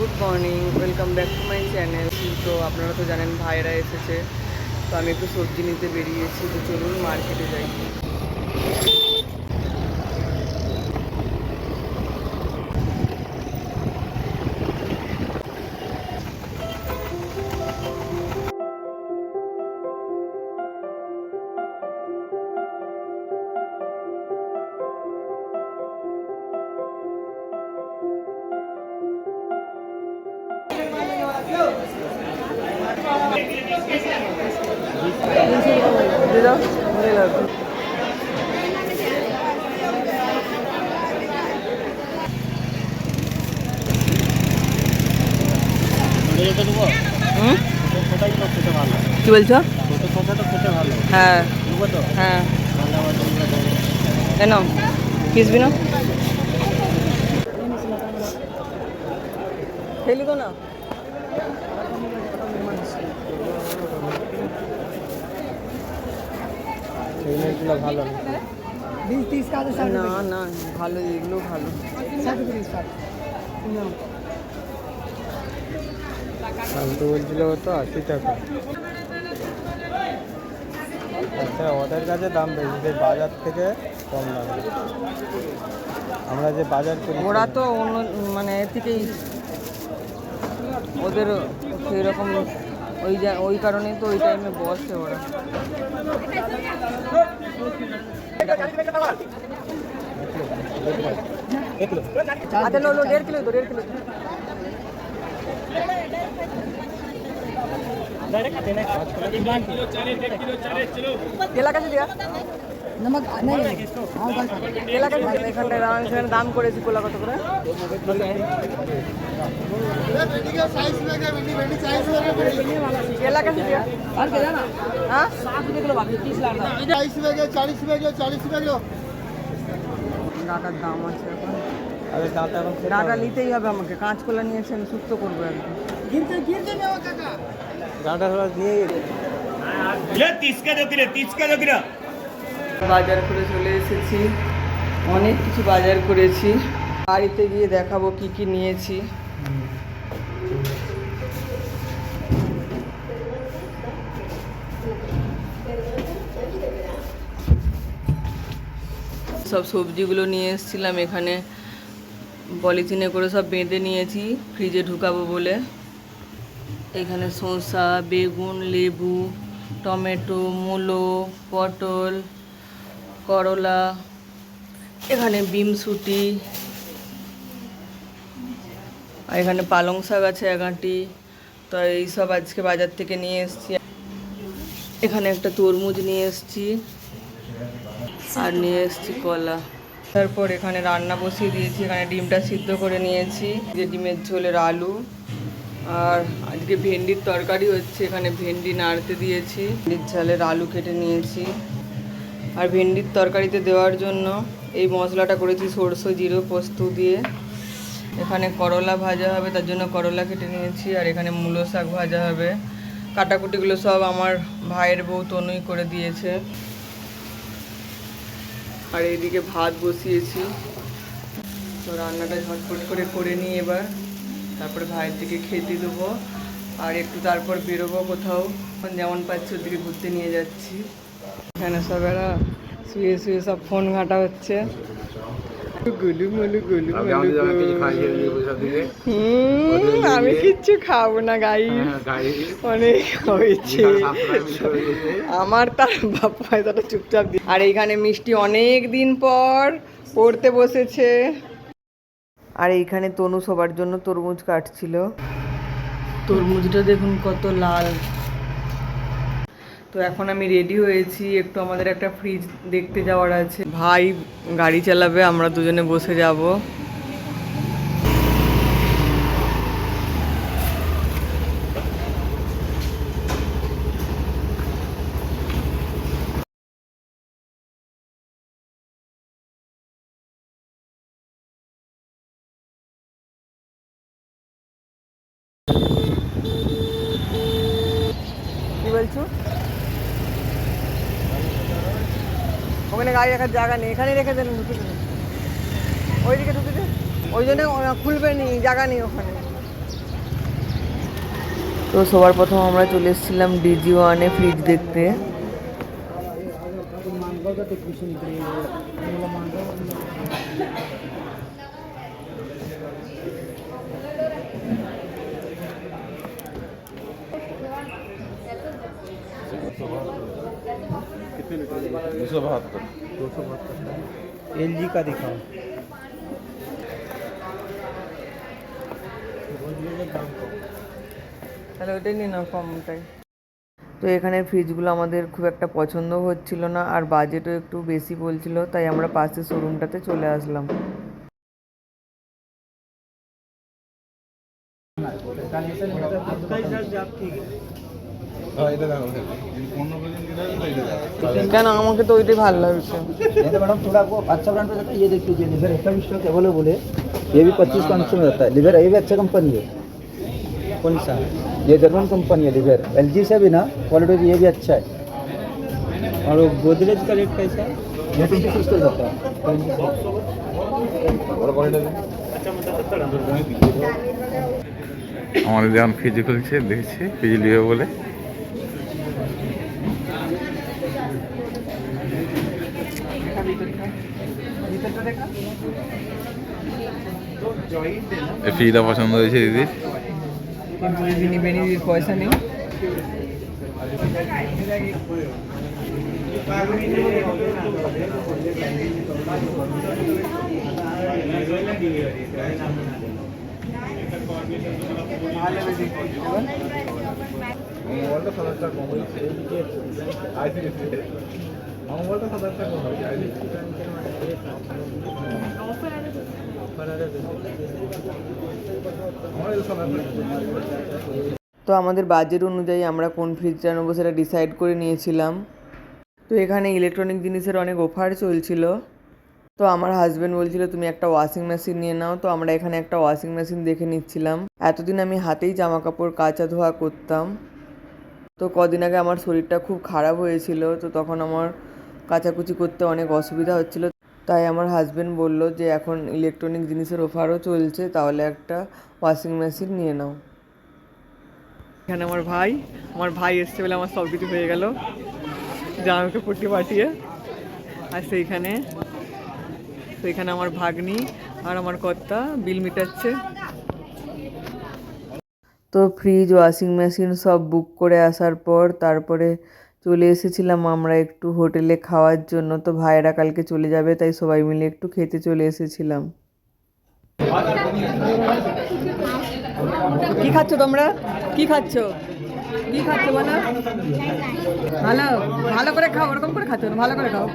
Good morning, welcome back to my channel. তো আপনারা তো জানেন ভাইরা এসেছে, তো আমি একটু সবজি নিতে বেরিয়েছি। তো চলুন মার্কেটে যাই। কি বলছো? হ্যাঁ হ্যাঁ, কেন পিসবি না? খেলি তো না। ভালো না, না ভালো, এগুলো ভালো। তো বলছিল তো 80 টাকা। আচ্ছা, ওদের কাছে দাম বেশি, যে বাজার থেকে কম দাম। আমরা যে বাজার করি ওরা তো অন্য মানে এর থেকেই, ওদের সেই রকম ওই কারণেই তো ওই টাইমে বসে ওরা। আচ্ছা, লো 1.5 কিলো তো, 1.5 কিলো। केला कैसे दिया? नमक नहीं, केला कैसे दिया? এখানে দাম করেছি কোলা কত করে? केला कैसे दिया? और केला ना हाँ 60 रुपए किलो, बाकी 30 लाख 40 रुपए किलो, 40 रुपए किलो, 40 रुपए किलो। ডাটার দাম আছে এখন। আরে ডাটা নিতেই হবে আমাকে। কাঁচকলা নিয়েছি আমি, শুক্তো করবো একদম। গিরতে নেওয়া কাকা ডাটা রস নিয়ে বাজার করে চলে এসেছি। অনেক কিছু বাজার করেছি, বাড়িতে গিয়ে দেখাবো কি কি নিয়েছি। সব সবজিগুলো নিয়ে এসেছিলাম, এখানে পলিথিনে করে সব বেঁধে নিয়েছি ফ্রিজে ঢুকাবো বলে। এখানে শসা, বেগুন, লেবু, টমেটো, মূলো, পটল, করলা, এখানে বিমসুটি, আর এখানে পালং শাক আছে 1 আঁটি। তো এইসব আজকে বাজার থেকে নিয়ে এসেছি। এখানে একটা তরমুজ নিয়ে এসেছি, আর নিয়ে এসেছি কলা। তারপর এখানে রান্না বসিয়ে দিয়েছি। এখানে ডিমটা সিদ্ধ করে নিয়েছি, যে ডিমের ঝোলের আলু, আর আজকে ভেন্ডির তরকারি হচ্ছে। এখানে ভেন্ডি নাড়তে দিয়েছি, ভেন্ডির ঝালের আলু কেটে নিয়েছি। আর ভেন্ডির তরকারিতে দেওয়ার জন্য এই মশলাটা করেছি সরষে, জিরে, পোস্ত দিয়ে। এখানে করলা ভাজা হবে, তার জন্য করলা কেটে নিয়েছি। আর এখানে মূলো শাক ভাজা হবে। কাটাকুটিগুলো সব আমার ভাইয়ের বউ তনুই করে দিয়েছে। আর এইদিকে ভাত বসিয়েছি। তো রান্নাটা ঝটপট করে নিই এবার, তারপরে ভাইয়ের দিকে খেতে দেবো। আর একটু তারপর বেরোবো কোথাও, যেমন পাচ্ছি ওদিকে ঘুরতে নিয়ে যাচ্ছি। এখানে সব এরা শুয়ে শুয়ে সব ফোন ঘাঁটা হচ্ছে। আমি কিচ্ছু খাবো না, গাই অনেক হয়েছে আমার। তার বাবা পয়সাটা চুপচাপ দিয়ে। আর এইখানে মিষ্টি অনেক দিন পর পড়তে বসেছে। আর এইখানে তনু সবার জন্য তরমুজ কাটছিল। তরমুজটা দেখুন কত লাল। তো এখন আমি রেডি হয়েছি, একটু আমাদের একটা ফ্রিজ দেখতে যাওয়ার আছে। ভাই গাড়ি চালাবে, আমরা দুজনে বসে যাব। কি বলছো? ওখানে গাড়ি রাখার জায়গা নেই, এখানে রেখে দেন, ঢুকে দেন ওইদিকে ঢুকে দেন। ওই জন্য খুলবে নি, জায়গা নেই ওখানে। তো সবার প্রথম আমরা চলে এসেছিলাম DG1-এ ফ্রিজ দেখতে। LG का दिखाओ। তাহলে ওইটাই নিয়ে নাও কমটাই। তো এখানের ফ্রিজগুলো আমাদের খুব একটা পছন্দ হচ্ছিল না, আর বাজেটও একটু বেশি বলছিল, তাই আমরা পাশের শোরুমটাতে চলে আসলাম। কেন আমাকে তো ওইটাই ভালো লাগছে। ये तो मैडम थोड़ा आपको अच्छा ब्रांड पे जाता है। ये देख लीजिए लिवर इसका भी स्टॉक अवेलेबल है। ये भी 25-500 में रहता है। लिवर ये भी अच्छा कंपनी है। कौन सा? ये जर्मन कंपनी है लिवर। LG से भी ना क्वालिटी ये भी अच्छा है। और गोदरेज का रेट कैसा है? ये 26 का जाता है। আমাদের যেমন ফ্রিজ খুলছে দেখছি ফ্রিজ লিও বলে। এই ফ্রিজটা পছন্দ হয়েছে দিদির। কিন্তু দিদি নিবে নি, দিদির পয়সা নেই। তো আমাদের বাজেট অনুযায়ী আমরা কোন ফ্রিজটা নেবো সেটা ডিসাইড করে নিয়েছিলাম। তো এখানে ইলেকট্রনিক জিনিসের অনেক অফার চলছিল। তো আমার হাজব্যান্ড বলছিল তুমি একটা ওয়াশিং মেশিন নিয়ে নাও। তো আমরা এখানে একটা ওয়াশিং মেশিন দেখে নিচ্ছিলাম। এতদিন আমি হাতেই জামা কাপড় কাচা ধোয়া করতাম। তো কদিন আগে আমার শরীরটা খুব খারাপ হয়েছিল, তো তখন আমার কাচাকুচি করতে অনেক অসুবিধা হচ্ছিল। তাই আমার হাজব্যান্ড বলল যে এখন ইলেকট্রনিক জিনিসের অফারও চলছে, তাহলে একটা ওয়াশিং মেশিন নিয়ে নাও। এখানে আমার ভাই এসছে বলে আমার সব কিছু হয়ে গেল, জামা কাপড়টি পাঠিয়ে। আর সেইখানে আমার ভাগ্নি আর আমার কর্তা বিল মিটাচ্ছে। তো ফ্রিজ ওয়াশিং মেশিন সব বুক করে আসার পর তারপরে চলে এসেছিলাম আমরা একটু হোটেলে খাওয়ার জন্য। তো ভাইয়েরা কালকে চলে যাবে, তাই সবাই মিলে একটু খেতে চলে এসেছিলাম। কি খাচ্ছ তোমরা? কি খাচ্ছ বলো? ভালো করে খাও, ওরকম করে খাচ্ছ না, ভালো করে খাও।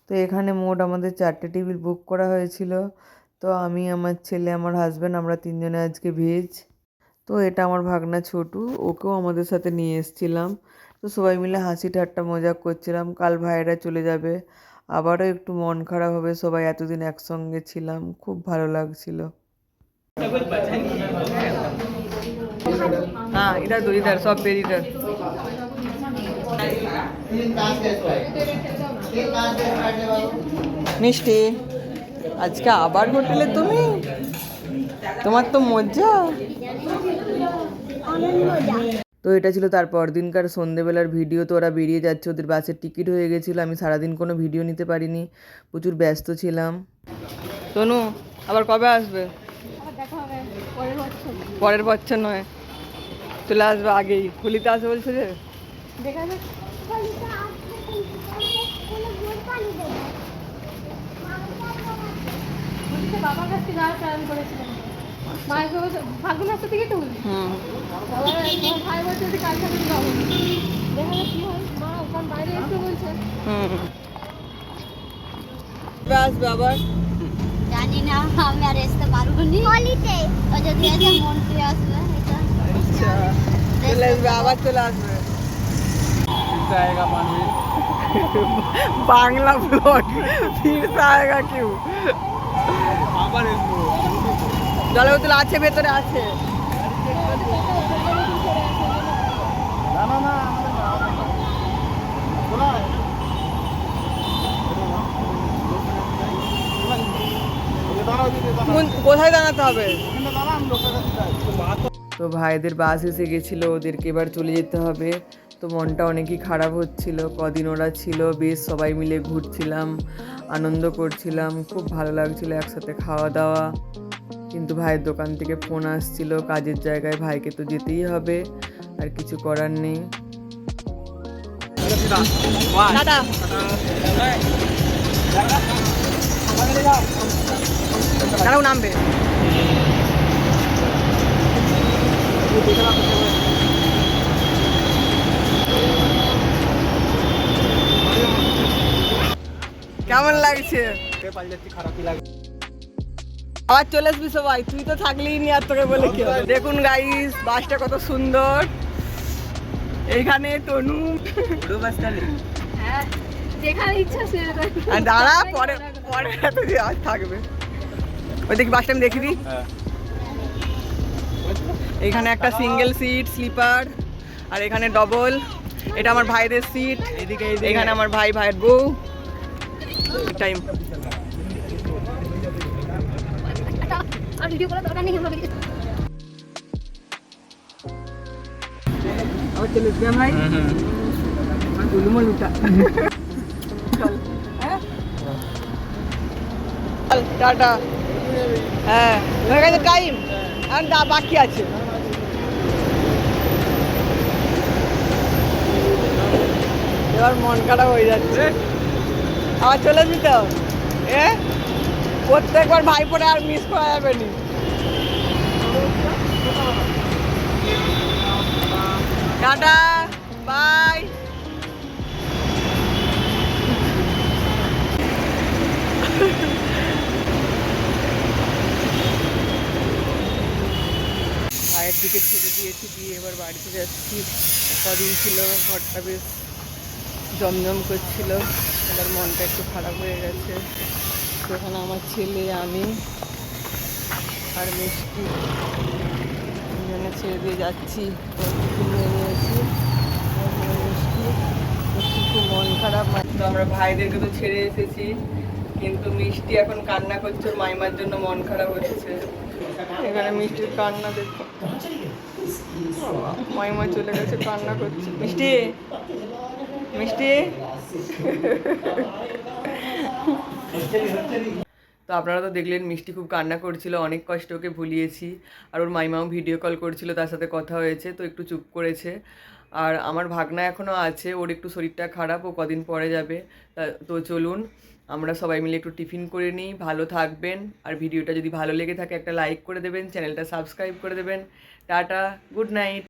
তো এখানে মোট আমাদের 4টে টেবিল বুক করা হয়েছিল। তো আমি, আমার ছেলে, আমার হাজব্যান্ড, আমরা 3 জনে আজকে ভেজ। তো এটা আমার ভাগনা ছোটু, ওকেও আমাদের সাথে নিয়ে এসেছিলাম। তো সবাই মিলে হাসি ঠাট্টা মজা করছিলাম। কাল ভাইয়েরা চলে যাবে, আবারও একটু মন খারাপ হবে। সবাই এতদিন একসঙ্গে ছিলাম, খুব ভালো লাগছিল। হ্যাঁ ইধার সব পের ইধার। মিষ্টি, আজকে আবার হোটেলে তুমি? তোমার তো মজা। তো এটা ছিল তারপর দিনকার সন্ধেবেলার ভিডিও। তো ওরা বেরিয়ে যাচ্ছে, ওদের বাসের টিকিট হয়ে গেছিলো। আমি সারাদিন কোনো ভিডিও নিতে পারিনি, প্রচুর ব্যস্ত ছিলাম। সোনু আবার কবে আসবে? পরের বছর নয়, চলে আসবে আগেই। হোলিতে আসবে বলছে যে। বাবার কাছে যাওয়ার প্ল্যান করেছিলাম, মায়ের ফাল্গুন মাস থেকে তো ভাই বলছে যে কাল সাথে যাবো, দেখা যাক কি হয়। মা ওখান বাইরে এসে বলছে আসবে আবার, জানি না, আমি আর আসতে পারবো নি হোলিতে। ও যদি আসে মন্ত্রী আসবে, এটা আচ্ছা চলে আসবে, আবার চলে আসবে। বাংলা ব্লগ ফির আয়েগা কিউ? জলের বোতল আছে, ভেতরে আছে। কোথায় দাঁড়াতে হবে? তো ভাইদের বাস এসে গেছিলো, ওদেরকে এবার চলে যেতে হবে। তো মনটা অনেকই খারাপ হচ্ছিল। কদিন ওরা ছিল, বেশ সবাই মিলে ঘুরছিলাম, আনন্দ করছিলাম, খুব ভালো লাগছিল একসাথে খাওয়া দাওয়া। কিন্তু ভাইয়ের দোকান থেকে ফোন আসছিল, কাজের জায়গায় ভাইকে তো যেতেই হবে, আর কিছু করার নেই। টাটা। তারাও নামবে। কেমন লাগছে? আবার চলে আসবি সবাই, তুই তো থাকলেই নি আর তোকে বলে কি হবে। দেখুন গাইস, বাসটা কত সুন্দর। এইখানে তনু হ্যাঁ, যেখানে ইচ্ছা সেখানে। আর দাঁড়া, পরে পরে তো যে আজ থাকবে। ওই দেখি বাসটা আমি দেখি দিই। এখানে একটা সিঙ্গেল সিট স্লিপার, আর এখানে ডবল। এটা আমার ভাইদের সিট। এখানে আমার ভাই, ভাইয়ের বউ। টাইম আর ভিডিও করার দরকার নেই আমরা আবার চলে এসছি ভাই। গুলুমো লুটা। চল, হ্যাঁ চল, টাটা। হ্যাঁ, হয়ে গেছে টাইম, আর বাকি আছে। এবার মন খারাপ হয়ে যাচ্ছে। আবার চলে আসবি তো? প্রত্যেকবার ভাই পরে আর মিস করা যাবে না। Tata, bye. ভাইয়ের দিকে ছেড়ে দিয়েছি, দিয়ে এবার বাড়িতে যাচ্ছি। কদিন ছিল, ঘরটা বেশ জমজম করছিল, এবার মনটা একটু খারাপ হয়ে গেছে। সেখানে আমার ছেলে, আমি আর মিষ্টি তিনজনে ছেড়ে দিয়ে যাচ্ছি। নিয়ে নিয়েছি মিষ্টি, মিষ্টি খুব মন খারাপ। তো আমরা ভাইদেরকে তো ছেড়ে এসেছি, কিন্তু মিষ্টি এখন কান্না করছে, ওর মাইমার জন্য মন খারাপ হচ্ছে। এখানে মিষ্টির কান্না দেখো, মাইমা চলে গেছে, কান্না করছে। মিষ্টি, মিষ্টি। তো আপনারা তো দেখলেন মিষ্টি খুব কান্না করছিল, অনেক কষ্ট ওকে ভুলিয়েছি। আর ওর মাইমাও ভিডিও কল করছিল, তার সাথে কথা হয়েছে, তো একটু চুপ করেছে। আর আমার ভাগনা এখনও আছে, ওর একটু শরীরটা খারাপ, ও কদিন পরে যাবে। তো চলুন আমরা সবাই মিলে একটু টিফিন করে নিই। ভালো থাকবেন, আর ভিডিওটা যদি ভালো লেগে থাকে একটা লাইক করে দেবেন, চ্যানেলটা সাবস্ক্রাইব করে দেবেন। Tata, good night.